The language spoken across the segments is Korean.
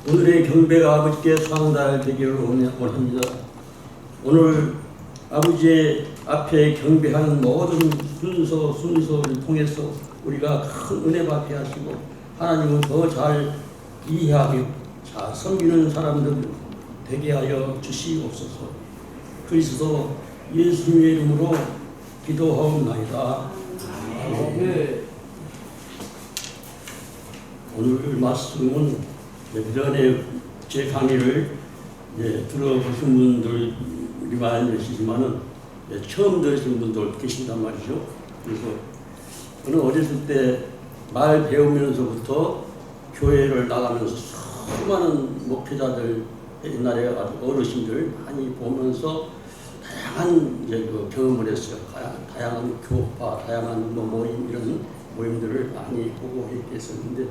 오늘의 경배가 아버지께 상달되기를 원합니다. 오늘 아버지의 앞에 경배하는 모든 순서를 통해서 우리가 큰 은혜 받게 하시고 하나님을 더 잘 이해하며 잘 섬기는 사람들 되게 하여 주시옵소서. 그리스도 예수님의 이름으로 기도하옵나이다. 아멘. 오늘 말씀은 전에 제 강의를 들어보신 분들이 많이 계시지만은 처음 들으신 분도 계신단 말이죠. 그래서 저는 어렸을 때 말 배우면서부터 교회를 나가면서 수많은 목회자들, 옛날에 어르신들 많이 보면서 다양한 그 경험을 했어요. 다양한 교파, 다양한 모임, 이런 모임들을 많이 보고 했었는데,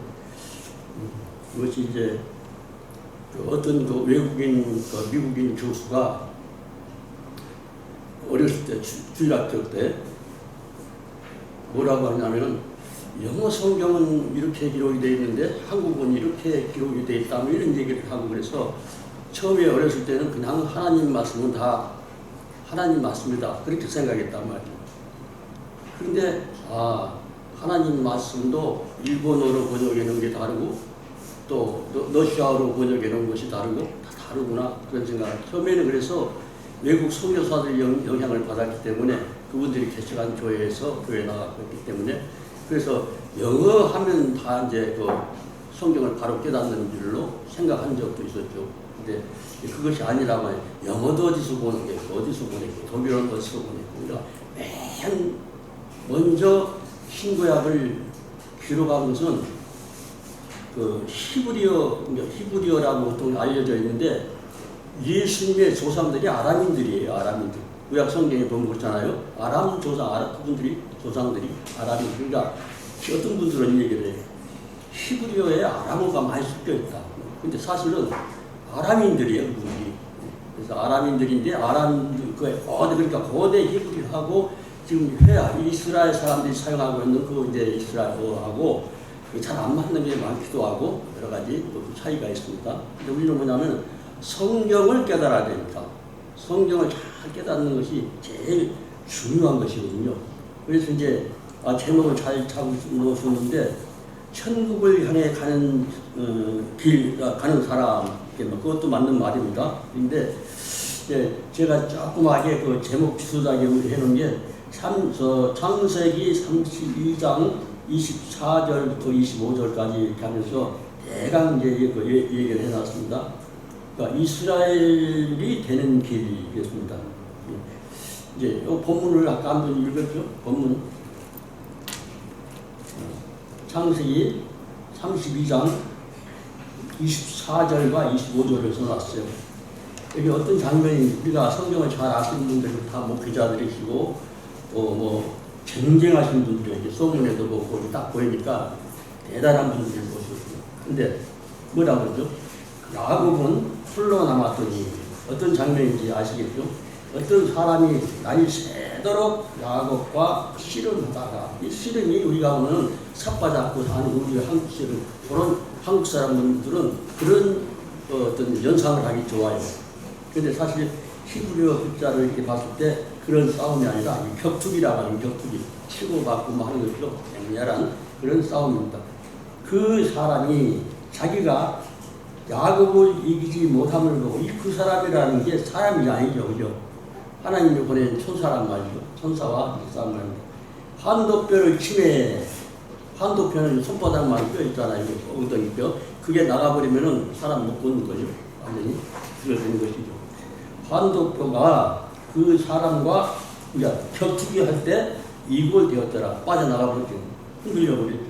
그것이 이제 어떤 그 외국인, 미국인 교수가 어렸을 때, 주일학교 때 뭐라고 하냐면, 영어 성경은 이렇게 기록이 되어 있는데 한국은 이렇게 기록이 되어 있다, 뭐 이런 얘기를 하고, 그래서 처음에 어렸을 때는 그냥 하나님 말씀은 다 하나님 말씀이다, 그렇게 생각했단 말이에요. 그런데 하나님 말씀도 일본어로 번역해 놓은 게 다르고 또 러시아어로 번역해 놓은 것이 다르고 다 다르구나, 그런 생각을 처음에는. 그래서 외국 선교사들 영향을 받았기 때문에, 그분들이 개척한 교회에서 교회 나갔기 때문에, 그래서 영어 하면 다 이제 그 성경을 바로 깨닫는 줄로 생각한 적도 있었죠. 근데 그것이 아니라면 영어도 어디서 보냈고 독일어는 어디서 보냈고, 우리가 맨 먼저 신구약을 기록한 것은 그 히브리어라고 보통 알려져 있는데, 예수님의 조상들이 아람인들이에요. 아람인들. 구약 성경에 보면 그렇잖아요. 그분들이 조상들이 아람인. 그러니까 어떤 분들은 얘기를 해요. 히브리어에 아람어가 많이 섞여 있다. 근데 사실은 아람인들이에요, 그분들이. 그래서 아람인들인데, 그러니까 거대 히브리어하고 지금 이스라엘 사람들이 사용하고 있는 그 이제 이스라엘어하고 잘 안 맞는 게 많기도 하고 여러 가지 또 차이가 있습니다. 근데 우리는 뭐냐면 성경을 깨달아야 되니까 성경을 잘 깨닫는 것이 제일 중요한 것이거든요. 그래서 이제 제목을 잘 잡으셨는데, 천국을 향해 가는 가는 사람, 그것도 맞는 말입니다. 그런데 제가 조그맣게 그 제목 비슷하게 해놓은 게 창세기 32장 24절부터 25절까지 이렇게 하면서 대강 이제 얘기를 해놨습니다. 그러니까 이스라엘이 되는 길이겠습니다. 이제 이 본문을 아까 한번 읽었죠? 본문. 창세기 32장 24절과 25절을 써놨어요. 여기 어떤 장면이, 우리가 성경을 잘 아시는 분들이 다 목회자들이시고 또 쟁쟁하신 분들이 이렇게 소문에도 보고 딱 보이니까 대단한 분들이 보셨어요. 근데 뭐라 그러죠? 야곱은 홀로 남았더니, 어떤 장면인지 아시겠죠? 어떤 사람이 날이 새도록 야곱과 씨름하다가, 이 씨름이 우리가 보면 삽바 잡고 사는 우리 한국 씨름, 그런 한국 사람들은 그런 어떤 연상을 하기 좋아요. 근데 사실 히브리어 글자를 이렇게 봤을 때 그런 싸움이 아니라 격투기라고 하는, 격투기 치고받고 뭐 하는 것이죠. 맹렬한 그런 싸움입니다. 그 사람이 자기가 야곱을 이기지 못함을 보고, 그 사람이라는 게 사람이 아니죠, 그죠? 하나님이 보낸 천사란 말이죠. 천사와 사람 말입니다. 한도뼈를 침해, 한도뼈는 손바닥만 뼈 있잖아요, 엉덩이 뼈. 그게 나가버리면은 사람 못 걷는 거죠. 완전히 줄어드는 것이죠. 한도뼈가 그 사람과 격투기 할 때 이골되었더라, 빠져나가버렸죠. 흔들려버렸죠.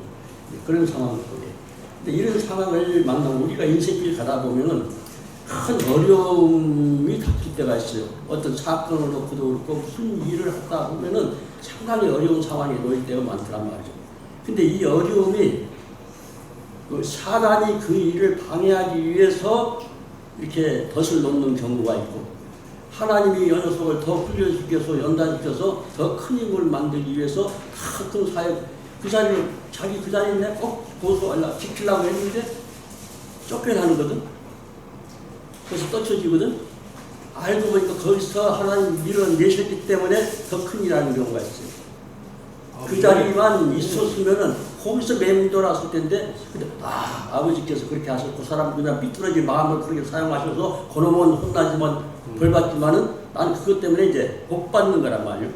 그런 상황을 보여요. 근데 이런 상황을 만나면 우리가 인생길 가다 보면은 큰 어려움이 닥칠 때가 있어요. 어떤 사건을 놓고도 그렇고 무슨 일을 하다 보면은 상당히 어려운 상황에 놓일 때가 많더란 말이죠. 근데 이 어려움이 사단이 그 일을 방해하기 위해서 이렇게 덫을 놓는 경우가 있고, 하나님이 이 녀석을 더 훈련시켜서 연단시켜서 더 큰 힘을 만들기 위해서 큰 사역, 그 자리를 자기 그 자리에 꼭 보수하려고 지키려고 했는데 쫓겨나는거든. 그래서 떨쳐지거든. 알고 보니까 거기서 하나님 밀어내셨기 때문에 더 큰일이라는 경우가 있어요. 그 자리만 있었으면은 거기서 맴돌았을 텐데, 근데 아버지께서 그렇게 하셨고 그 사람 그냥 삐뚤어진 마음을 그렇게 사용하셔서 그놈은 혼나지만 벌 받지만은 나는 그것 때문에 이제 복 받는 거란 말이에요.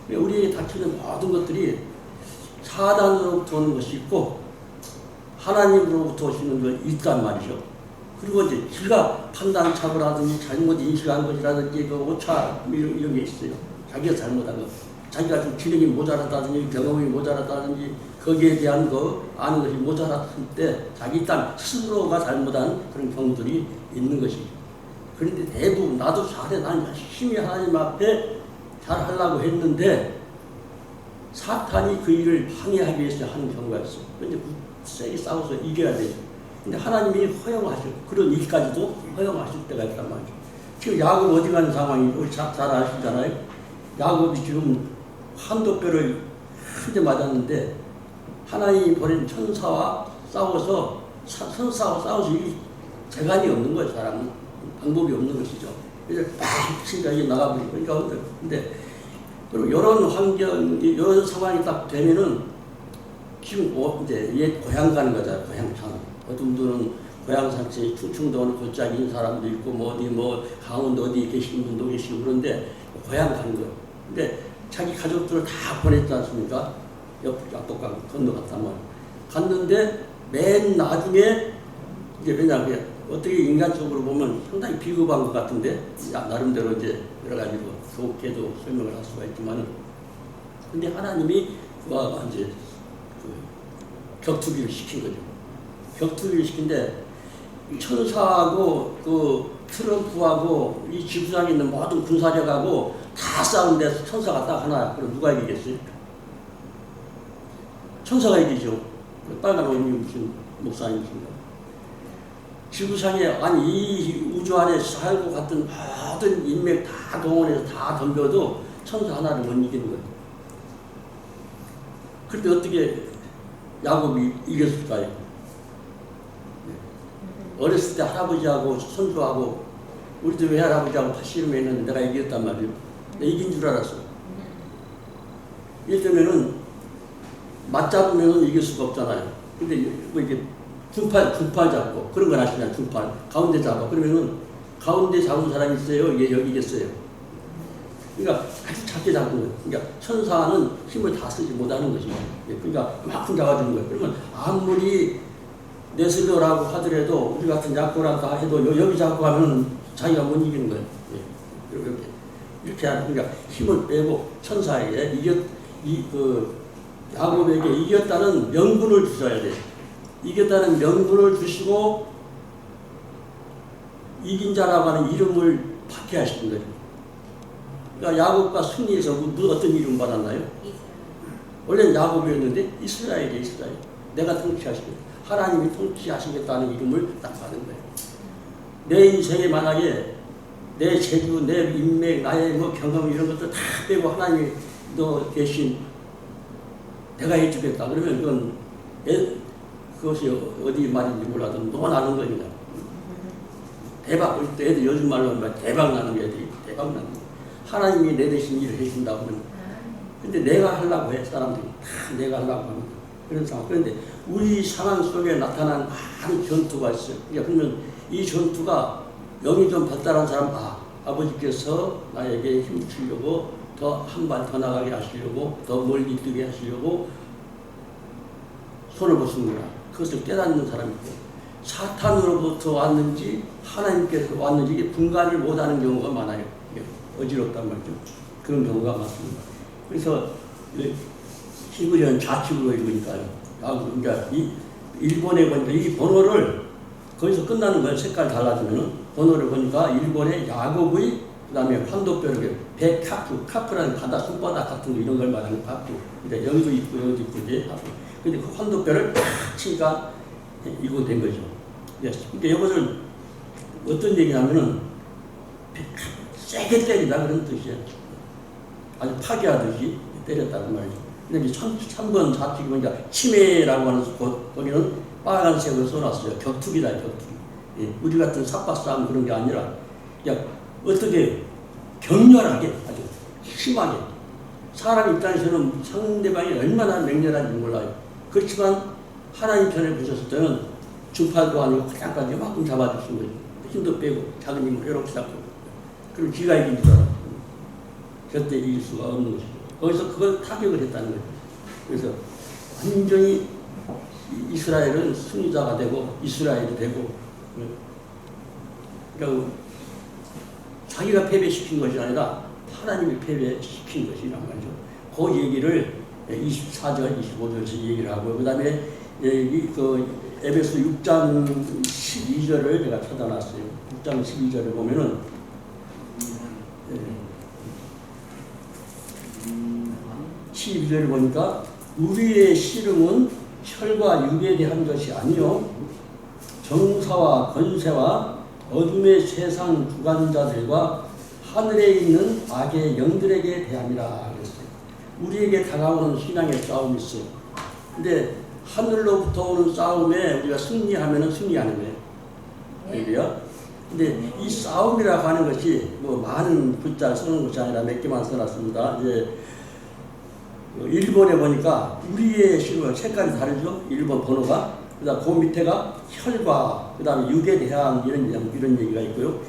우리에게 닥치는 모든 것들이 사단으로부터 오는 것이 있고 하나님으로부터 오시는 것이 있단 말이죠. 그리고 이제 지가 판단 착오라든지 잘못 인식한 것이라든지 그 오차 이런 게 있어요. 자기가 잘못한 것. 자기가 좀 지능이 모자라다든지 경험이 모자라다든지 거기에 대한 거 아는 것이 모자랐을 때 자기 딴 스스로가 잘못한 그런 경우들이 있는 것이죠. 그런데 대부분 나도 잘해. 난 열심히 하나님 앞에 잘하려고 했는데 사탄이 그 일을 방해하기 위해서 하는 경우가 있어요. 근데 세게 싸워서 이겨야 돼요. 근데 하나님이 허용하셔. 그런 일까지도 허용하실 때가 있단 말이죠. 지금 야곱 어디 가는 상황이 우리 잘 아시잖아요. 야곱이 지금 한도뼈를 크게 맞았는데 하나님이 보낸 천사와 싸워서 천사와 싸워서 이게 재간이 없는 거예요. 사람은 방법이 없는 것이죠. 그래서 막 친가 이게 나가버리고 그러니까 근데 그리고 이런 환경, 이런 상황이 딱 되면은 지금 이제 옛 고향 가는 거잖아요. 고향상. 어떤 분들은 고향 산책 충청도는 골짜기인 사람도 있고 뭐 어디 뭐 강원도 어디 계시는 분도 계시고 그런데 고향 가는 거예요. 근데 자기 가족들을 다 보냈지 않습니까? 압독강 건너갔단 말이에요. 갔는데 맨 나중에 이제 왜냐하면 어떻게 인간적으로 보면 상당히 비겁한 것 같은데 나름대로 이제 여러 가지로 좋게도 설명을 할 수가 있지만 근데 하나님이 그와 이제 격투기를 시킨 거죠. 격투기를 시킨데 천사하고 그 트럼프하고 이 지구상에 있는 모든 군사력하고 다 싸우는데 천사가 딱 하나. 그럼 누가 이기겠어요? 천사가 이기죠. 빨간 옷이 무슨 목사님이신가? 지구상에 아니 이 우주 안에 살고 갔던 모든 인맥 다 동원해서 다 덤벼도 천사 하나를 못 이기는 거예요. 그런데 어떻게 야곱이 이겼을까요? 어렸을 때 할아버지하고 손주하고 우리도 외할아버지하고 팔씨름에 있는데 내가 이겼단 말이에요. 내가 이긴 줄 알았어. 이랬다면은 맞잡으면 이길 수가 없잖아요. 근데 뭐 이게 중팔 잡고 그런 건 아시잖아요. 중팔 가운데 잡아 그러면은 가운데 잡은 사람이 있어요. 이게 여기겠어요. 그러니까 아주 작게 잡는 거예요. 그러니까 천사는 힘을 다 쓰지 못하는 것이죠. 그러니까 그만큼 잡아주는 거예요. 그러면 아무리 내슬려라고 하더라도 우리 같은 약고라고 해도 여기 잡고 하면 자기가 못 이기는 거예요. 이렇게 하는 그러니까 힘을 빼고 천사에게 야곱에게 이겼다는 명분을 주셔야 돼요. 이겼다는 명분을 주시고 이긴 자라고 하는 이름을 받게 하시는 거예요. 그러니까 야곱과 승리에서 어떤 이름 받았나요? 원래는 야곱이었는데 이스라엘. 내가 통치하시겠다. 하나님이 통치하시겠다는 이름을 딱 받은 거예요. 내 인생에 만약에 내 재주, 내 인맥, 나의 뭐 경험 이런 것들 다 빼고 하나님이 너 대신 내가 해주겠다. 그러면 그건 그것이 어디 말인지 몰라도 너나는 거니까. 대박. 애들 요즘 말로 하면 대박 나는 게 애들이 대박 나는 거. 하나님이 내 대신 일을 해준다고 하면. 근데 내가 하려고 해. 사람들이 다 내가 하려고 하는 거. 그런 상황. 그런데 우리 상황 속에 나타난 많은 전투가 있어요. 그러면 이 전투가 영이 좀 발달한 사람, 아버지께서 나에게 힘 주려고 더 한 발 더 나가게 하시려고 더 멀리 뛰게 하시려고 손을 보시는구나. 그것을 깨닫는 사람이 있고 사탄으로부터 왔는지 하나님께서 왔는지 이게 분간을 못하는 경우가 많아요. 어지럽단 말이죠. 그런 경우가 많습니다. 그래서 히브리어는 좌측으로 읽으니까요. 그러니까 일본에 보니까 이 번호를 거기서 끝나는 거예요. 색깔 달라지면은 번호를 보니까 일본의 야곱의 그다음에 환도뼈를 카프라는 바다 손바닥 같은 거 이런 걸 말하는 카프. 근데 여기도 있고 여기도 있고 이제 하고. 근데 그 환도뼈를 탁 치니까 이거 된 거죠. 그러니까 이것을 어떤 얘기냐면은 세게 때리다 그런 뜻이에요. 아주 파괴하듯이 때렸다는 말이죠. 근데 3번 좌측이 보니까 치매라고 하는 거기는 빨간색으로 써놨어요. 격투기다, 격투기. 예, 우리 같은 삽바싸움 그런 게 아니라, 그냥 어떻게 격렬하게, 아주 심하게. 사람 입장에서는 상대방이 얼마나 맹렬한지 몰라요. 그렇지만 하나님 편에 보셨을 때는 주팔도 아니고 가장까지 이만큼 잡아주신 거예요. 힘도 빼고 작은 힘을 이렇게 잡고. 그럼 기가 이긴 줄 알았어요. 절대 이길 수가 없는 것이죠. 거기서 그걸 타격을 했다는 거예요. 그래서 완전히 이스라엘은 승리자가 되고 이스라엘이 되고, 그러니까 자기가 패배시킨 것이 아니라 하나님이 패배시킨 것이란 말이죠. 그 얘기를 24절, 25절에서 얘기를 하고, 그 다음에 에베소 6장 12절을 제가 찾아놨어요. 6장 12절을 보면은 12절을 보니까 우리의 씨름은 혈과 육에 대한 것이 아니요 정사와 권세와 어둠의 세상 주관자들과 하늘에 있는 악의 영들에게 대함이라 그랬어요. 우리에게 다가오는 신앙의 싸움이 있어요. 근데 하늘로부터 오는 싸움에 우리가 승리하면 승리하는 거예요. 그래요? 근데 이 싸움이라고 하는 것이 뭐 많은 글자를 쓰는 것이 아니라 몇 개만 써놨습니다. 이제 일본에 보니까 우리의 실물 색깔이 다르죠. 일본 번호가. 그다음 그 밑에가 혈과 그다음에 육에 대한 이런 얘기가 있고요.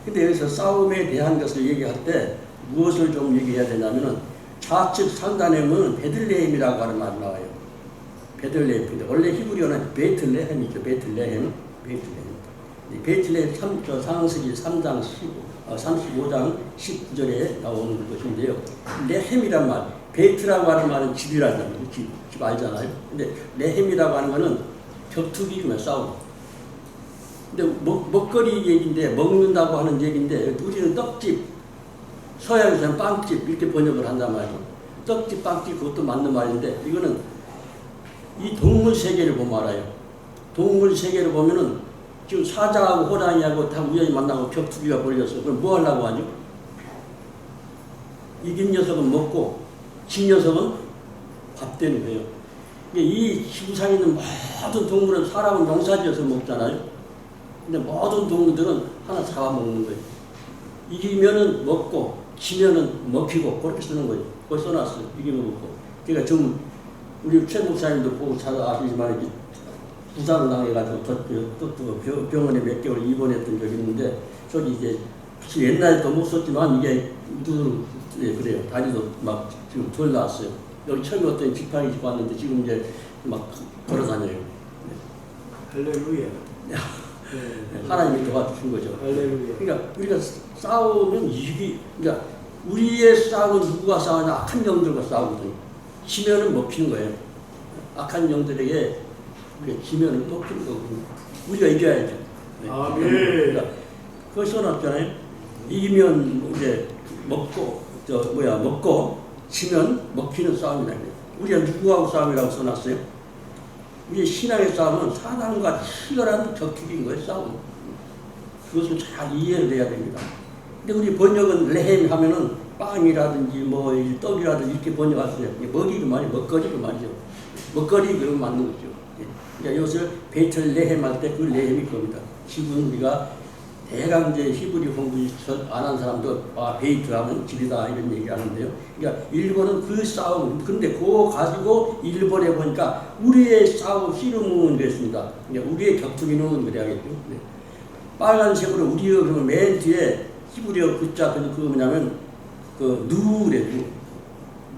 근데 여기서 싸움에 대한 것을 얘기할 때 무엇을 좀 얘기해야 되냐면은 좌측 상단에 보면 베들레헴이라고 하는 말이 나와요. 베들레헴인데 원래 히브리어는 베틀레헴이죠. 베틀레헴. 베틀레헴 상세기 3장 35장 19절에 나오는 것인데요. 레헴이란 말, 베트라고 하는 말은 집이라는 말이죠. 집 알잖아요. 근데 레헴이라고 하는 거는 격투기면 싸움. 근데 먹거리 얘기인데 먹는다고 하는 얘기인데 우리는 떡집, 서양에서는 빵집 이렇게 번역을 한단 말이죠. 떡집, 빵집 그것도 맞는 말인데 이거는 이 동물 세계를 보면 알아요. 동물 세계를 보면은 지금 사자하고 호랑이하고 다 우연히 만나고 격투기가 벌려서 그럼 뭐 하려고 하죠? 이긴 녀석은 먹고 진 녀석은 밥 되는 거예요. 이 지구상에 있는 모든 동물은 사람은 농사지어서 먹잖아요. 근데 모든 동물들은 하나 잡아먹는 거예요. 이기면은 먹고 지면은 먹히고 그렇게 쓰는 거예요. 그걸 써놨어요. 이기면 먹고. 그러니까 좀 우리 최 목사님도 보고 잘 아시지만 이제 부상을 당해가지고 또 병원에 몇 개월 입원했던 적이 있는데 저기 이제 옛날에 더 못 썼지만 이게 그래요. 다리도 막 지금 덜 나왔어요. 여기 처음에 어떤 지팡이 짚고 왔는데 지금 이제 막 걸어 다녀요. 할렐루야. 네. 하나님이 도와주신 거죠. 할렐루야. 그러니까 우리가 싸우면 그러니까 우리의 싸움은 누구가 싸우냐? 악한 영들과 싸우거든요. 지면은 먹히는 거예요. 악한 영들에게 지면은 먹히는 거거든요. 우리가 이겨야죠. 네. 아멘. 그러니까 그걸 써놨잖아요. 이기면 이제 먹고 먹고 지면 먹히는 싸움이다. 우리가 누구하고 싸움이라고 써놨어요? 우리의 신앙의 싸움은 사단과 치열한 격투기인 거예요. 싸움. 그것을 잘 이해를 해야 됩니다. 근데 우리 번역은 레헴 하면은 빵이라든지 뭐 떡이라든지 이렇게 번역하세요. 먹이 그 말이 먹거리 그 말이죠. 먹거리 그러면 맞는 거죠. 그러니까 이것을 베틀레헴 할 때 그 레헴이 겁니다. 지금 우리가 대강 이제 히브리 공부 안 한 사람도 베이트 하면 집이다 이런 얘기 하는데요. 그러니까 일본은 그 싸움, 근데 그거 가지고 일본에 보니까 우리의 싸움, 씨름은 그랬습니다. 그러니까 우리의 격투기는 그래야겠죠. 네. 빨간색으로 우리의 그러면 맨 뒤에 히브리어 글자 그 뭐냐면 그 누래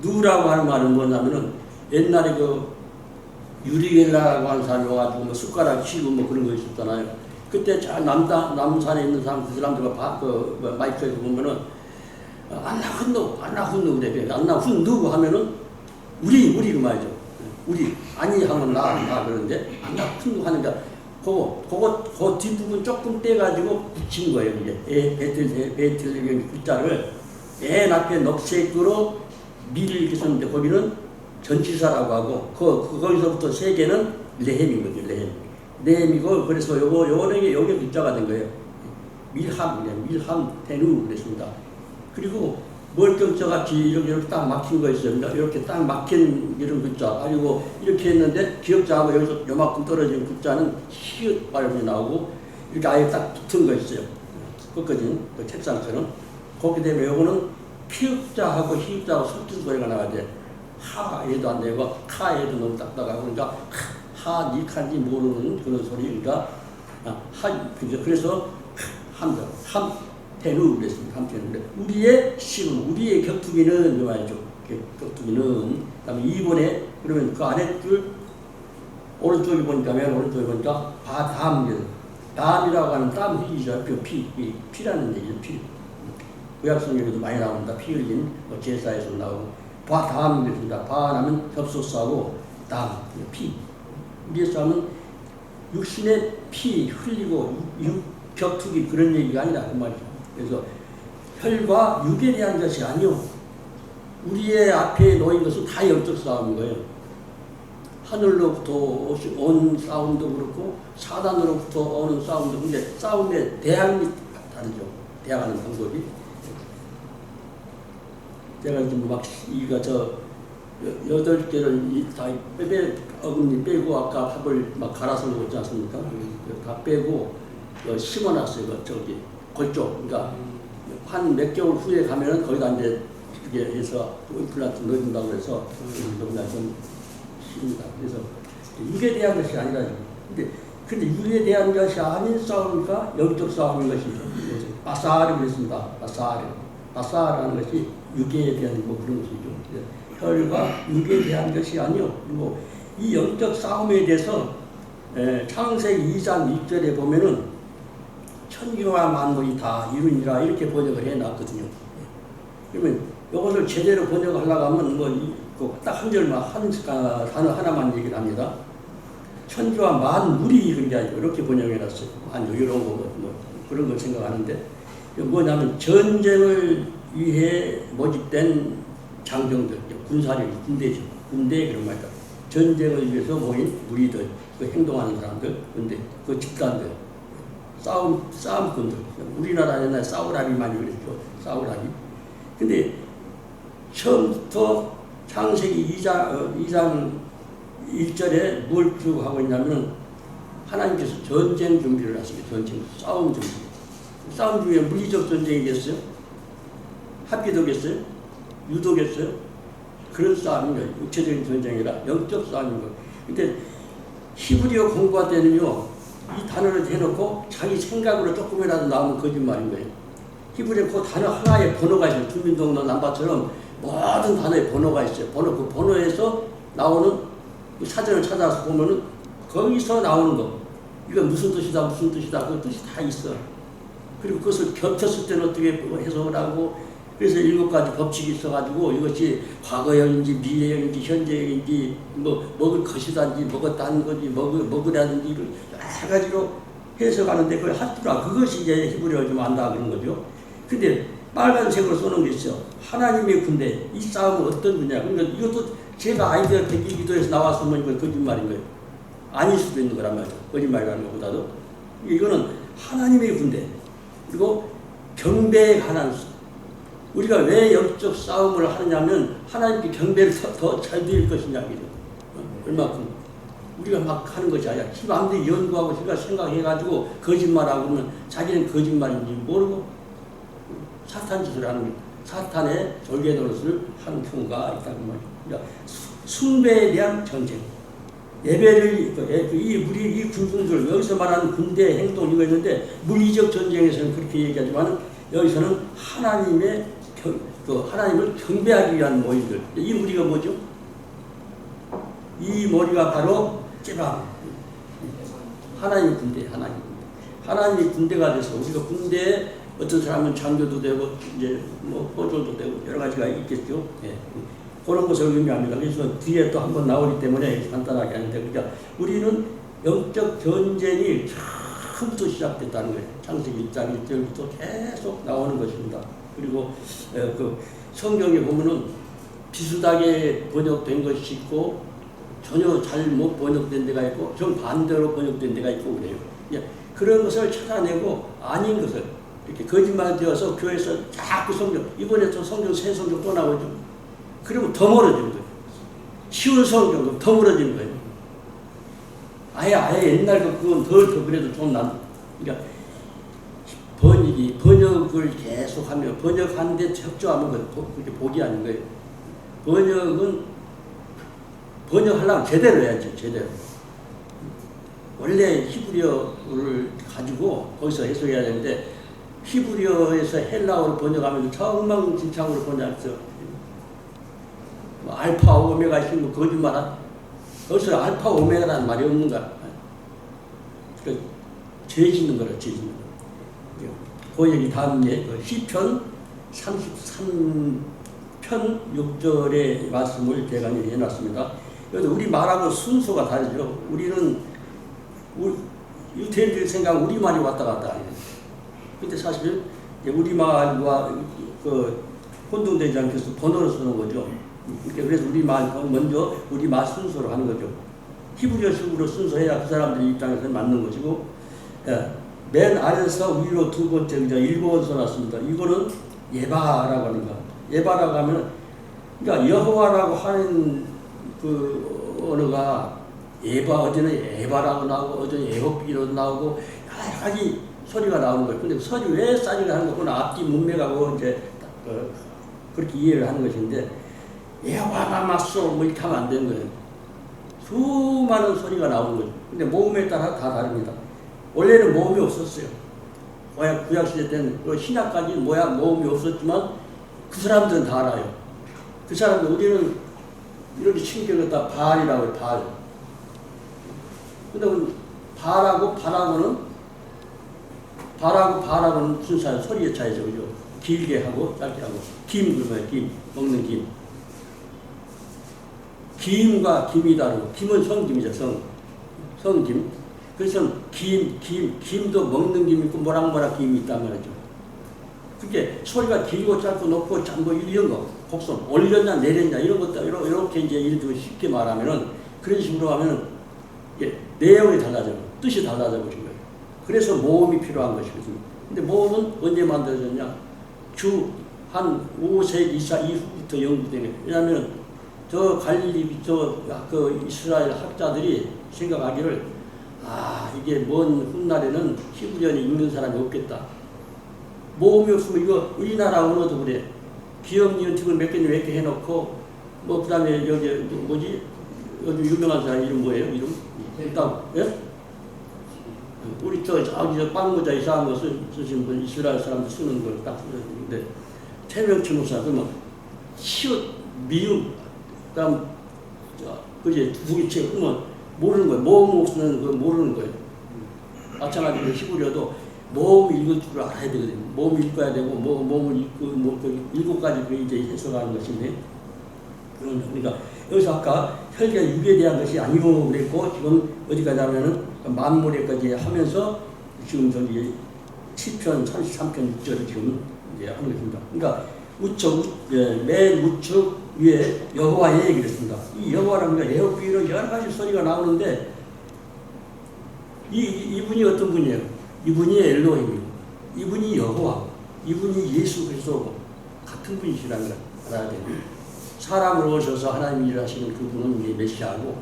누라고 하는 말은 뭐냐면은 옛날에 그 유리겔라라고 하는 사람이 와가지고 뭐 숟가락 치고 뭐 그런 거 있었잖아요. 그때 저 남산에 있는 사람, 그 사람들과 마이크에서 보면은, 안나 훈누 그래. 안나 훈누 하면은, 우리 그 말이죠. 우리, 아니 하면 나 그러는데, 안나 훈누 하는데, 그 뒷부분 조금 떼가지고 붙인 거예요, 이게. 베틀레헴 글자를 맨 앞에 녹색으로 미를 이렇게 썼는데, 거기는 전치사라고 하고, 거기서부터 세 개는 레헴인 거죠, 레헴. 레헴이고, 그래서 요게 글자가 된 거예요. 밀함 테누 그랬습니다. 그리고 멀쩡자 같이 이렇게 딱 막힌 거 있어요. 이렇게 딱 막힌 이런 글자. 그리고 이렇게 했는데 기역자하고 여기서 요만큼 떨어진 글자는 시읒 발음이 나오고 이렇게 아예 딱 붙은 거 있어요. 끝까지 그 책상처럼. 그렇게 되면 요거는 피읍자하고 히읗자하고 섞인 소리가 나와야 돼. 하에도 안 되고 카에도 너무 딱딱하고 그러니까 하, 니칸지 모르는 그런 소리. 그러니까 그래서 함태누 그랬습니다. 함태누. 우리의 시은, 우리의 격투기는 말이죠. 격투기는. 그다음에 2번에 그러면 그 안에 줄 오른쪽에 보니까 맨 오른쪽에 보니까 담이라고 하는 땀 흘리죠. 피라는 얘기죠. 피. 구약성경에도 많이 나옵니다. 피 흘린 제사에서 나오고 담이랬습니다. 바하면 접속사하고 담, 피. 우리에서 하면 육신의 피 흘리고 격투기 그런 얘기가 아니라 그 말이죠. 그래서 혈과 육에 대한 것이 아니요. 우리의 앞에 놓인 것은 다 영적 싸움인 거예요. 하늘로부터 온 싸움도 그렇고 사단으로부터 오는 싸움도. 근데 싸움의 대항이 다르죠. 대항하는 방법이. 제가 지금 막 이가 8개를 다 어금니 빼고 아까 밥을 막 갈아서 먹었지 않습니까? 다 빼고 심어놨어요. 저기 골쪽. 그러니까 한 몇 개월 후에 가면은 거기다 이제 이렇게 해서 플라트 넣어준다고 해서 그냥 좀 쉽니다. 그래서 육에 대한 것이 아니라 근데 육에 대한 것이 아닌 싸움이니까 영적 싸움인 것이죠. 바사르 그랬습니다. 바사르라는 것이 육에 대한 뭐 그런 것이죠. 혈과 육에 대한 것이 아니요. 그리고 이 영적 싸움에 대해서 창세기 2장 1절에 보면은 천지와 만물이 다 이루니라 이렇게 번역을 해놨거든요. 그러면 이것을 제대로 번역하려고 하면 딱 한 절만 단어 하나만 얘기를 합니다. 천지와 만물이 이룬 게 아니고 이렇게 번역해놨어요. 아니 이런 거 뭐 그런 걸 생각하는데 뭐냐면 전쟁을 위해 모집된 장병들, 군사력, 군대죠. 군대 그런 말이다. 전쟁을 위해서 모인 무리들, 그 행동하는 사람들, 군대, 그 집단들, 싸움꾼들. 우리나라 옛날에 사우라비 많이 그랬죠. 사우라비. 근데 처음부터 창세기 2장 1절에 뭘 쭉 하고 있냐면 하나님께서 전쟁 준비를 하시고 전쟁, 싸움 준비. 싸움 중에 물리적 전쟁이겠어요? 합기도겠어요? 유도겠어요? 그런 싸움인 거예요. 육체적인 전쟁이라 영적 싸움인 거예요. 근데 히브리어 공부할 때는요, 이 단어를 대놓고 자기 생각으로 조금이라도 나오면 거짓말인 거예요. 히브리어 그 단어 하나에 번호가 있어요. 주민등록 남바처럼 모든 단어에 번호가 있어요. 그 번호에서 나오는 사전을 찾아서 보면은 거기서 나오는 거. 이건 무슨 뜻이다, 무슨 뜻이다. 그 뜻이 다 있어. 그리고 그것을 겹쳤을 때는 어떻게 해석을 하고, 그래서 7가지 법칙이 있어가지고 이것이 과거형인지 미래형인지 현재형인지 뭐 먹을 것이든지 먹었다는 거지 먹으라든지 이걸 여러 가지로 해석하는데 그걸 하더라. 그것이 이제 히브리어를 좀 안다 그런 거죠. 근데 빨간색으로 써놓은 게 있어. 하나님의 군대. 이 싸움은 어떤 거냐. 그러니까 이것도 제가 아이디어 대기 기도에서 나왔으면 이건 거짓말인 거예요. 아닐 수도 있는 거란 말이죠. 거짓말이라는 것보다도. 이거는 하나님의 군대. 그리고 경배에 관한 우리가 왜 영적 싸움을 하느냐면 하나님께 경배를 더 잘 드릴 것이냐. 얼마큼. 우리가 막 하는 것이 아니라 지 마음대로 연구하고 지가 생각해가지고 거짓말하고 그러면 자기는 거짓말인지 모르고 사탄 짓을 하는 거예요. 사탄의 절개 노릇을 하는 경우가 있다는 말이에요. 그러니까 숭배에 대한 전쟁. 예배를, 우리 이 군중들, 여기서 말하는 군대 행동 이거 있는데, 물리적 전쟁에서는 그렇게 얘기하지만, 여기서는 하나님을 경배하기 위한 모임들. 이 무리가 뭐죠? 이 머리가 바로 제방. 하나님의 군대, 하나님의 군대가 돼서, 우리가 군대에 어떤 사람은 장교도 되고, 이제 뭐, 포졸도 되고, 여러 가지가 있겠죠. 예. 그런 것을 의미합니다. 그래서 뒤에 또 한번 나오기 때문에 간단하게 하는데, 그러니까 우리는 영적 전쟁이 처음부터 시작됐다는 거예요. 창세기 1장 1절부터 계속 나오는 것입니다. 그리고 그 성경에 보면은 비슷하게 번역된 것이 있고, 전혀 잘못 번역된 데가 있고, 정반대로 번역된 데가 있고 그래요. 그런 것을 찾아내고 아닌 것을 이렇게 거짓말 되어서 교회에서 자꾸 성경, 이번에 또 성경, 새 성경 또 나오죠. 그러면 더 멀어지는 거예요. 쉬운 성경, 더 멀어지는 거예요. 아예 옛날 그건 더 그래도 좀 그러니까 번역을 계속하면, 번역하는데 협조하면 그렇게 복이 아닌 거예요. 번역하려면 제대로 해야지, 제대로. 원래 히브리어를 가지고 거기서 해석해야 되는데, 히브리어에서 헬라어로 번역하면 엉망진창으로 번역했어. 알파, 오메가 있으면 거짓말 거기서 알파, 오메가라는 말이 없는 거야. 그러니까 죄 짓는 거라, 죄 짓는 거. 그 얘기 다음에 시편 33편 6절의 말씀을 제가 해놨습니다. 그래서 우리 말하고 순서가 다르죠. 우리는 유태인들 생각은 우리말이 왔다 갔다 해요. 근데 사실 우리말과 혼동되지 않게 해서 번호를 쓰는 거죠. 그래서 우리말 먼저 우리말 순서로 하는 거죠. 히브리어식으로 순서해야 그 사람들 입장에서 맞는 것이고, 맨 아래서 위로 두 번째 의자 7번 써놨습니다. 이거는 예바라고 하는 거. 예바라고 하면, 그러니까 여호와라고 하는 그 언어가 어제는 에바라고 나오고, 어제는 에호피로 나오고, 여러 가지 소리가 나오는 거예요. 근데 소리 왜 싸지가 하는 거구나. 앞뒤 문맥하고 이제 그렇게 이해를 하는 것인데, 여호와나마소 뭐 이렇게 하면 안 되는 거예요. 수많은 소리가 나오는 거죠. 근데 모음에 따라 다 다릅니다. 원래는 모음이 없었어요. 구약시대 때는 신약까지 모음이 없었지만 그 사람들은 다 알아요. 그 사람들, 우리는 이렇게 친구를 다 바알이라고 해요. 바알. 근데 바알하고 바알하고는 무슨 차이? 소리의 차이죠. 그죠? 길게 하고 짧게 하고. 그러면 김, 먹는 김. 김과 김이 다르고, 김은 성김이죠. 성김. 그래서 김도 먹는 김이 있고 모락모락 김이 있단 말이죠. 그게 소리가 길고 짧고 높고 뭐 이런 거, 곡선 올렸냐 내렸냐 이런 것들 이렇게 이제 예를 들어 쉽게 말하면은, 그런 식으로 하면은 내용이 달라져요. 뜻이 달라져 버린 거예요. 그래서 모음이 필요한 것이거든요. 근데 모음은 언제 만들어졌냐? 한 5세기 이후부터 연구되는 거예요. 왜냐하면 저 갈릴리 그 이스라엘 학자들이 생각하기를, 이게 먼 훗날에는 히브리어를 읽는 사람이 없겠다. 모음이 없으면 이거 우리나라 언어도 그래. 기억, 니은, 티을 몇 개는 이렇게 해놓고, 그 다음에 여기 뭐지? 여기 유명한 사람 이름 뭐예요? 이름? 일단, 예? 우리 저기 빵모자 이상한 거 쓰신 분, 이스라엘 사람들 쓰는 걸 딱 쓰는데, 태명치 목사, 그러면 시옷, 미음, 그 다음, 그게 두 개째, 그러면 모르는 거예요. 모음 없으면 그걸 모르는 거예요. 마찬가지로 히브리어도 모음 읽을 줄 알아야 되거든요. 모음 읽어야 되고, 모음을 읽고, 7가지 이제 해석하는 것인데, 그러니까 여기서 아까 혈기가 육에 대한 것이 아니고 그랬고, 지금 어디까지 하면은 만물에까지 하면서 지금 저기 시편 33편 6절을 지금 이제 하는 것입니다. 그러니까 맨 우측 위에 여호와의 얘기를 했습니다. 이 여호와라는 게 에호피로 여러 가지 소리가 나오는데, 이분이 어떤 분이에요? 이분이 엘로힘이고, 이분이 여호와, 이분이 예수 그리스도고 같은 분이시라는 걸 알아야 돼요. 사람으로 오셔서 하나님 일을 하시는 그분은 메시아고,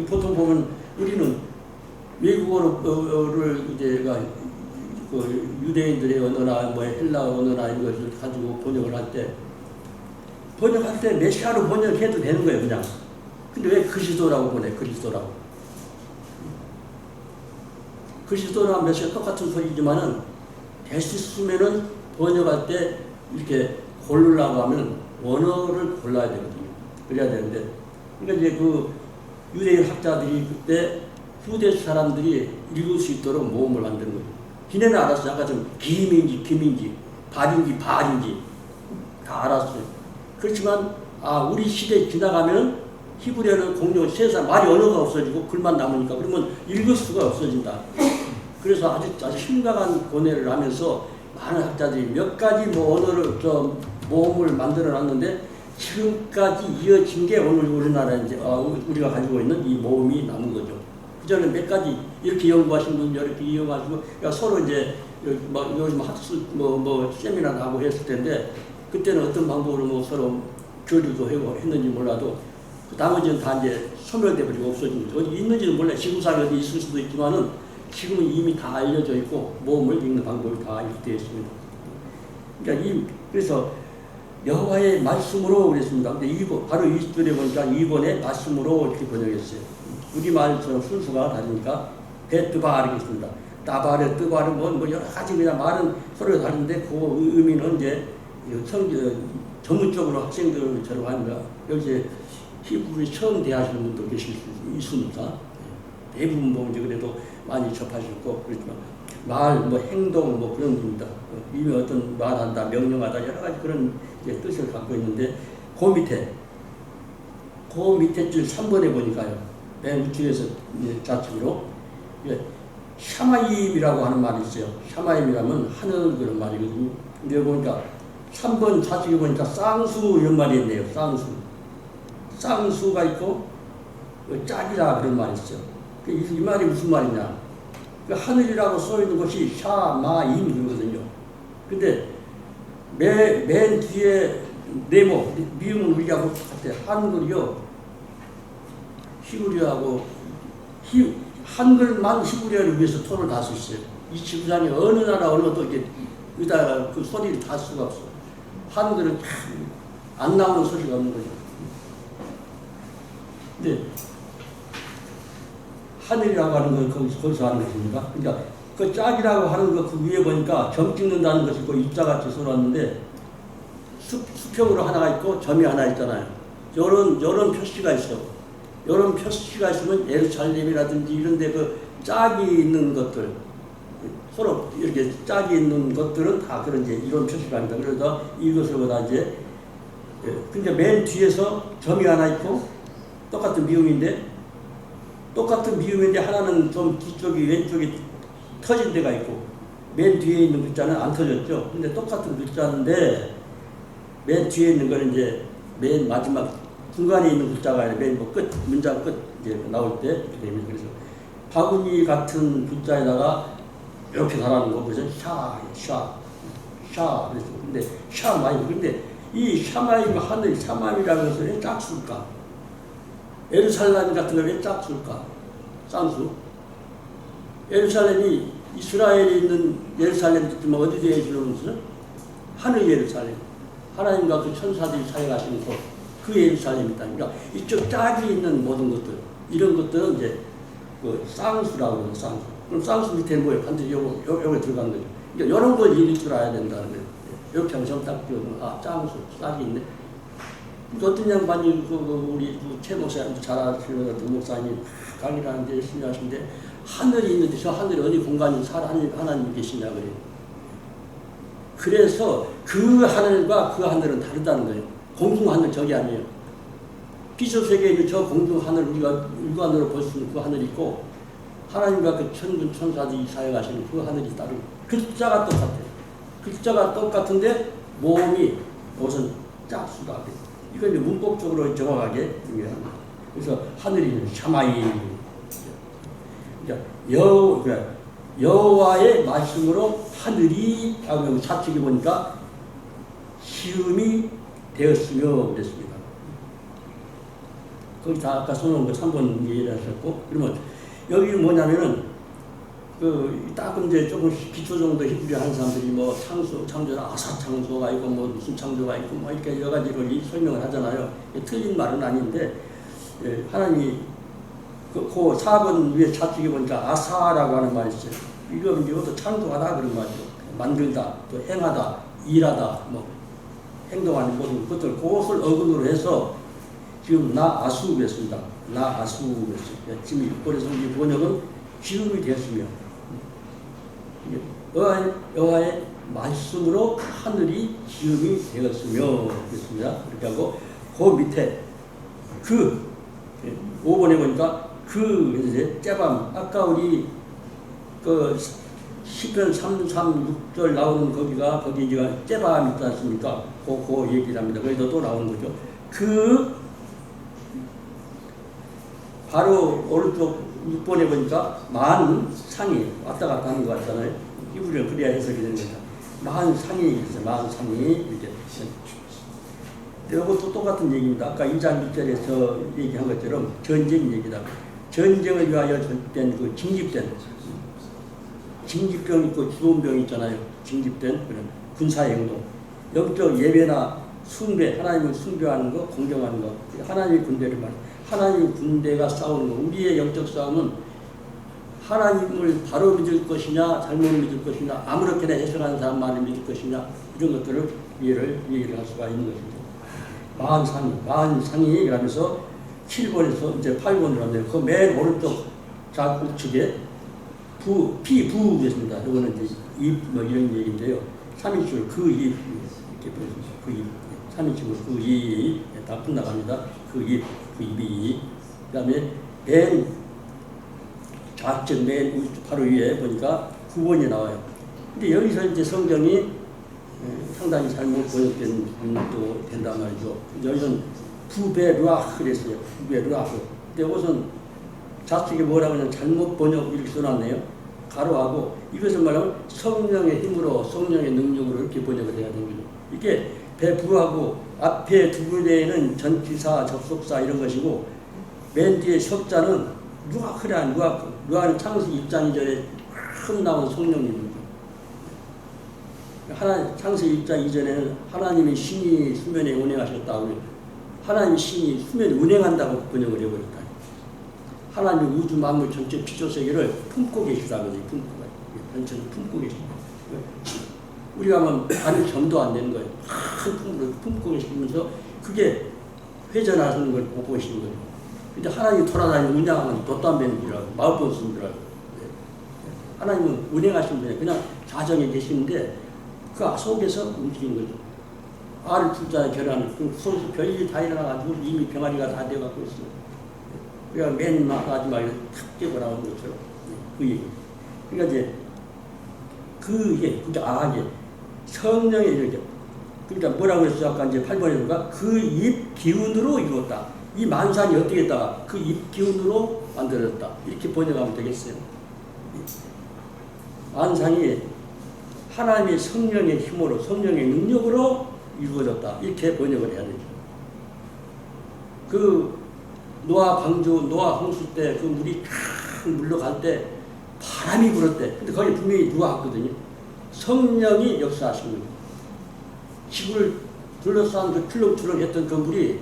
보통 보면 우리는 외국어를 이제 그 유대인들의 언어나 헬라 언어나 이런 것을 가지고 번역을 할 때 메시아로 번역해도 되는 거예요, 그냥. 근데 왜 그리스도라고 보내? 그리스도라고. 그리스도나 메시아 똑같은 소리지만은 대시스면은 번역할 때 이렇게 고르려고 하면 원어를 골라야 되거든요. 그래야 되는데, 그러니까 이제 그 유대인 학자들이 그때 후대 사람들이 읽을 수 있도록 모음을 만드는 거예요. 걔네는 알았어요. 아까 좀 김인지 발인지 다 알았어요. 그렇지만 우리 시대에 지나가면 히브리어는 공용 세상 말이 언어가 없어지고 글만 남으니까, 그러면 읽을 수가 없어진다. 그래서 아주 심각한 고뇌를 하면서 많은 학자들이 몇 가지 언어를 모음을 만들어 놨는데, 지금까지 이어진 게 오늘 우리나라 이제 우리가 가지고 있는 이 모음이 남은 거죠. 그전에 몇 가지 이렇게 연구하신 분 이렇게 이용하시고, 그러니까 서로 이제 요즘 학습 세미나도 하고 했을 텐데 그때는 어떤 방법으로 뭐 서로 교류도 하고 했는지 몰라도 그 나머지는 다 이제 소멸돼 버리고 없어진 거죠. 어디 있는지는 몰라. 지구상에 어디 있을 수도 있지만은 지금은 이미 다 알려져 있고 모험을 읽는 방법이 다 이렇게 되어 있습니다. 그러니까 그래서 여호와의 말씀으로 그랬습니다. 근데 바로 20절에 보니까 이번에 말씀으로 이렇게 번역했어요. 우리말처럼 순서가 다르니까 베뜨바 이렇겠습니다. 따바르, 뜨바르 뭐 여러 가지 그냥 말은 서로 다른데 그 의미는 이제 전문적으로 학생들처럼 하니까 여기 히브리 처음 대하시는 분도 계실 수 있습니다. 대부분 보면 이제 그래도 많이 접하셨고 그렇지만 말, 행동 그런 겁니다. 이미 어떤 말한다, 명령하다 여러 가지 그런 뜻을 갖고 있는데 그 밑에 줄 3번에 보니까요. 맨 우측에서 좌측으로 샤마임이라고 하는 말이 있어요. 샤마임이라면 하늘 그런 말이거든요. 근데 보니까 3번 좌측에 보니까 쌍수 이런 말이 있네요. 쌍수가 있고 짝이라 그런 말이 있어요. 이 말이 무슨 말이냐? 그 하늘이라고 써 있는 것이 샤마임이거든요. 근데 맨 뒤에 네모 미음은 우리하고 똑같아요. 한글이요. 히브리어하고 한글만 히브리어를 위해서 토를 다 썼어요. 이 지구상에 어느 나라 어느 것도 이렇게 여기다가 그 소리를 다 수가 없어. 한글은 안 나오는 소리가 없는 거죠. 근데 하늘이라고 하는 건 거기서 하는 것입니다. 그러니까 그 짝이라고 하는 거 그 위에 보니까 점 찍는다는 것이 있고 입자같이 써놨는데 수평으로 하나가 있고 점이 하나 있잖아요. 요런 표시가 있어. 요런 표시가 있으면 예루살렘이라든지 이런 데 그 짝이 있는 것들 서로 이렇게 짝이 있는 것들은 다 그런 이런 표시가 합니다. 그래서 이것을보다 이제 그러니까 맨 뒤에서 점이 하나 있고 똑같은 미음인데 하나는 좀 뒤쪽이 왼쪽이 터진 데가 있고 맨 뒤에 있는 글자는 안 터졌죠. 근데 똑같은 글자인데 맨 뒤에 있는 거는 이제 맨 마지막 중간에 있는 글자가 아니라 맨 문장 끝 이제 나올 때 이렇게 됩니다. 그래서 바구니 같은 글자에다가 이렇게 달아놓은 거 그래서 샤 그래서 근데 샤마임 근데 이 샤마임 하늘 샤마임이라고 해서 왜 짝수일까? 예루살렘 같은 걸 왜 짝수일까? 쌍수. 예루살렘이 이스라엘에 있는 예루살렘이지만 어디 되어 있는 것은 하늘 예루살렘. 하나님과 그 천사들이 사역하시는 그 예루살렘이다. 그러니까 이쪽 짝이 있는 모든 것들 이런 것들은 이제 그 쌍수라고 해요. 쌍수. 그럼 쌍수 밑에 뭐예요? 반드시 요거 들어간 거죠. 그러니까 이런 걸 읽을 줄 알아야 된다는 거예요. 이렇게 하면 딱 띄우면 쌍수 짝이 있네. 어떤 양반이 우리 최 목사님도 잘 아시는 목사님 강의를 하는데 열심히 하시는데 하늘이 있는데 저 하늘에 어디 공간이 하나님이 계시냐 그래요. 그래서 그 하늘과 그 하늘은 다르다는 거예요. 공중 하늘 저기 아니에요. 비서 세계에 있는 저 공중 하늘 우리가 육안으로 볼 수 있는 그 하늘이 있고 하나님과 그 천군 천사들이 사역하시는 그 하늘이 다르고 글자가 똑같아요. 글자가 똑같은데 모음이 무슨 짝수다. 이건 이제 문법적으로 정확하게 중요합니다. 그래서 하늘이 샤마이. 그러니까 여호와의 말씀으로 하늘이 하고 좌측에 보니까 시음이 되었으며 그랬습니다. 거기 다 아까 써놓은 거 3번 이해하셨고 그러면 여기 뭐냐면은 딱 이제 조금 기초 정도 히브리어 하는 사람들이 뭐 창조는 아사 창조가 있고 뭐 무슨 창조가 있고 뭐 이렇게 여러 가지로 설명을 하잖아요. 틀린 말은 아닌데 하나님이 그 4번 위에 좌측에 보니까 아사라고 하는 말이 있어요. 이것도 창조하다 그런 말이죠. 만들다, 또 행하다, 일하다, 뭐 행동하는 모든 것들 그것을 어근으로 해서 지금 나아수 그랬습니다. 나아수 그랬어요. 지금 그래서 이 번역은 지음이 되었으며 여호와의 말씀으로 하늘이 지음이 되었으며 그랬습니다. 그렇게 하고 그 밑에 5번에 보니까 이제 째밤 아까 우리 시편 336절 나오는 거기 이제 째밤 있지 않습니까? 그 얘기를 합니다. 거기도 또 나오는 거죠. 바로 오른쪽 6번에 보니까 만 상이 왔다 갔다 하는 것 같잖아요. 히브리어 그래야 해석이 되는 거죠. 만 상이 있어요. 만 상이 이렇게. 이것도 똑같은 얘기입니다. 아까 2장 6절에서 얘기한 것처럼 전쟁 얘기다. 전쟁을 위하여 된 그 징집병 있고 주원병 있잖아요. 징집된 그런 군사의 행동. 영적 예배나 숭배, 하나님을 숭배하는 거, 공경하는 거. 하나님의 군대를 말해요. 하나님의 군대가 싸우는 거. 우리의 영적 싸움은 하나님을 바로 믿을 것이냐, 잘못 믿을 것이냐, 아무렇게나 해석하는 사람만을 믿을 것이냐, 이런 것들을 이해를 할 수가 있는 것입니다. 마흔상이 그러면서 7번에서 이제 8번으로 왔네요. 그 맨 오른쪽 좌우측에 부겠습니다. 이거는 이제 입 뭐 이런 얘기인데요. 3인칭으로 그 입 이렇게 보여줍니다. 그 입, 3인칭으로 그 입 다 끝나갑니다. 그 입이 그다음에 맨 좌측 맨 바로 위에 보니까 9번이 나와요. 근데 여기서 이제 성경이 상당히 잘못 번역된 부분도 된단 말이죠. 여기서는 부베르아흐 그랬어요. 부베르아흐. 근데 이것은 좌측에 뭐라고 하냐면 잘못 번역 이렇게 써놨네요. 가로하고 이것을 말하면 성령의 힘으로 성령의 능력으로 이렇게 번역을 해야 되는 거죠. 이게 배부하고 앞에 두 군데에는 전치사, 접속사 이런 것이고 맨 뒤에 석자는 루아는 창세기 1장 2절에 처음 나온 성령님입니다. 창세기 1장 이전에는 하나님의 신이 수면에 운행하셨다. 하나님의 신이 수면에 운행한다고 번역을 해버렸다. 하나님의 우주 만물 전체 피조세계를 품고 계시다거든요. 전체를 품고 계십니다. 우리가 하면 안에 점도 안 되는 거예요. 큰 품으로 품고 계시면서 그게 회전하는 걸 보고 계시는 거예요. 근데 하나님이 돌아다니는 운양하는 돛담배는이라고 마을본스님이라고 하나님은 운행하시는 분이 그냥 자정에 계시는데 그 속에서 움직이는 거죠. 알을 둘자에 결하는 그 속에서 별일이 다 일어나가지고 이미 병아리가 다 되어갖고 있어요. 그러니까 맨 마지막에 탁 깨고 나오는 것처럼 그 얘기. 그러니까 이제 이게 성령의 이렇게 그러니까 뭐라고 했어요? 아까 이제 8번에 그 입 기운으로 이루었다. 이 만상이 어떻게 했다가 그 입 기운으로 만들어졌다. 이렇게 번역하면 되겠어요. 만상이 하나님의 성령의 힘으로 성령의 능력으로 이루어졌다. 이렇게 번역을 해야 되죠. 그 노아 홍수 때 그 물이 쫙 물러갈 때 바람이 불었대. 근데 거기 분명히 누가 왔거든요. 성령이 역사하신 거예요. 지구를 둘러싼 그 출렁출렁했던 그 물이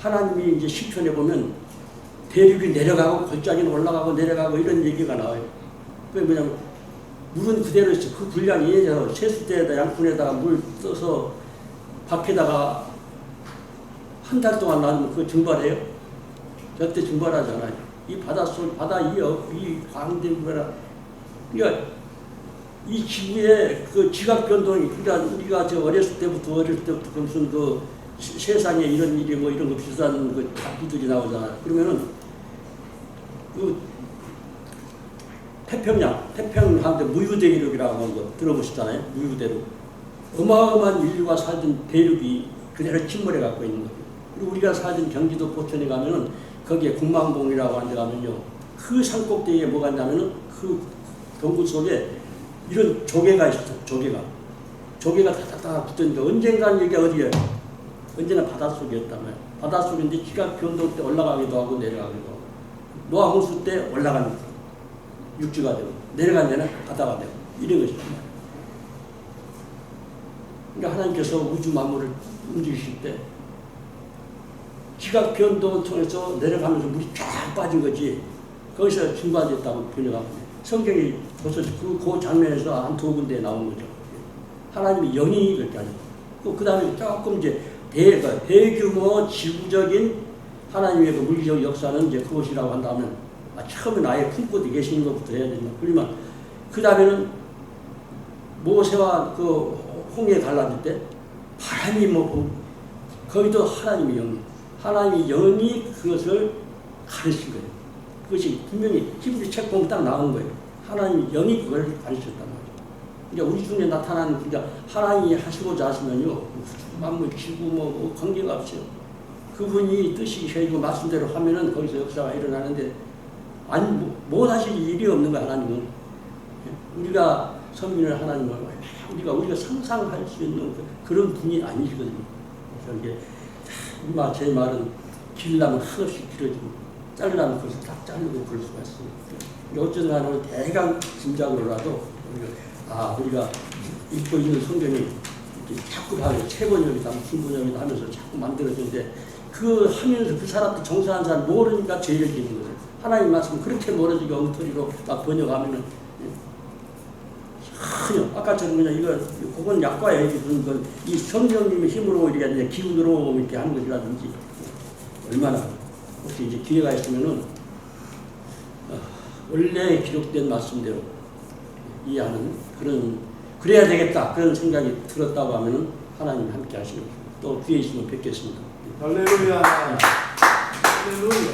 하나님이 이제 시편에 보면 대륙이 내려가고 골짜기는 올라가고 내려가고 이런 얘기가 나와요. 그게 뭐냐면 물은 그대로 있어. 그 분량이 세수대에다 양푼에다가 물 떠서 밖에다가 한 달 동안 놔두면 그거 증발해요? 절대 증발하지 않아요. 이 바다 이 광대물이라 그러니까 이 지구의 그 지각 변동이 그러니까 우리가 어렸을 때부터 그 무슨 그 세상에 이런 일이 뭐 이런 거 비슷한 그 잡기들이 나오잖아요. 그러면은 그 태평양한테 무유대륙이라고 하는 거 들어보셨잖아요. 무유대륙. 어마어마한 인류가 살던 대륙이 그대로 침몰해 갖고 있는 거예요. 그리고 우리가 살던 경기도 포천에 가면은 거기에 군망봉이라고 하는 데 가면요. 그 산꼭대기에 뭐가 있냐면은 그 동굴 속에 이런 조개가 있었어요. 조개가 다다다 붙었는데 언젠가는 여기가 어디예요? 언제나 바닷속이었단 말이에요. 바닷속인데 지각 변동 때 올라가기도 하고 내려가기도 하고 노아 홍수 때 올라가는 거예요. 육지가 되고 내려간 데는 바다가 되고 이런 것이란 말이에요. 그러니까 하나님께서 우주 만물을 움직이실 때 지각 변동을 통해서 내려가면서 물이 쫙 빠진 거지 거기서 증발됐다고 번역하고 성경이 벌써 그 장면에서 한 두 군데에 나온 거죠. 하나님이 영이 그렇게 하죠. 그 다음에 조금 이제 대규모 지구적인 하나님의 그 물리적 역사는 이제 그것이라고 한다면 처음에 아예 품고 계시는 것부터 해야 된다. 그러면 그 다음에는 모세와 그 홍해 갈라질 때 바람이 거기도 하나님의 영이 그것을 가르친 거예요. 그것이 분명히 히브리 책 보면 딱 나온 거예요. 하나님의 영이 그걸 가르쳤단 말이에요. 그러니까 우리 중에 나타나는 그러니까 하나님이 하시고자 하시면요 만물 지구 뭐 관계가 없어요. 그분이 뜻이 셔이고 말씀대로 하면은 거기서 역사가 일어나는데 아니 뭐 하실 일이 없는 거야 하나님은. 우리가 섬기는 하나님을 우리가 상상할 수 있는 그런 분이 아니시거든요. 그래서 이게 제 말은 길라면 한없이 길어지고 자르려면 그것을 딱 자르고 그럴 수가 있어요. 어쨌든 간에 대강 짐작으로라도 우리가 읽고 있는 성경이 자꾸 봐요. 최번역이다, 무슨 번역이다 하면서 자꾸 만들어지는데 그 하면서 그 사람들 정사한 사람 모르니까 죄를 짓는 거예요. 하나님 말씀 그렇게 멀어지게 엉터리로 막 번역하면은 전혀 아까처럼 그냥 그건 약과 얘기 그런 건 이 성령님의 힘으로 이렇게 기운으로 이렇게 하는 것이라든지 얼마나 혹시 이제 기회가 있으면은 원래 기록된 말씀대로 이해하는 그래야 되겠다 그런 생각이 들었다고 하면은 하나님 함께 하시는 또 뒤에 있으면 뵙겠습니다. 할렐루야. 할렐루야.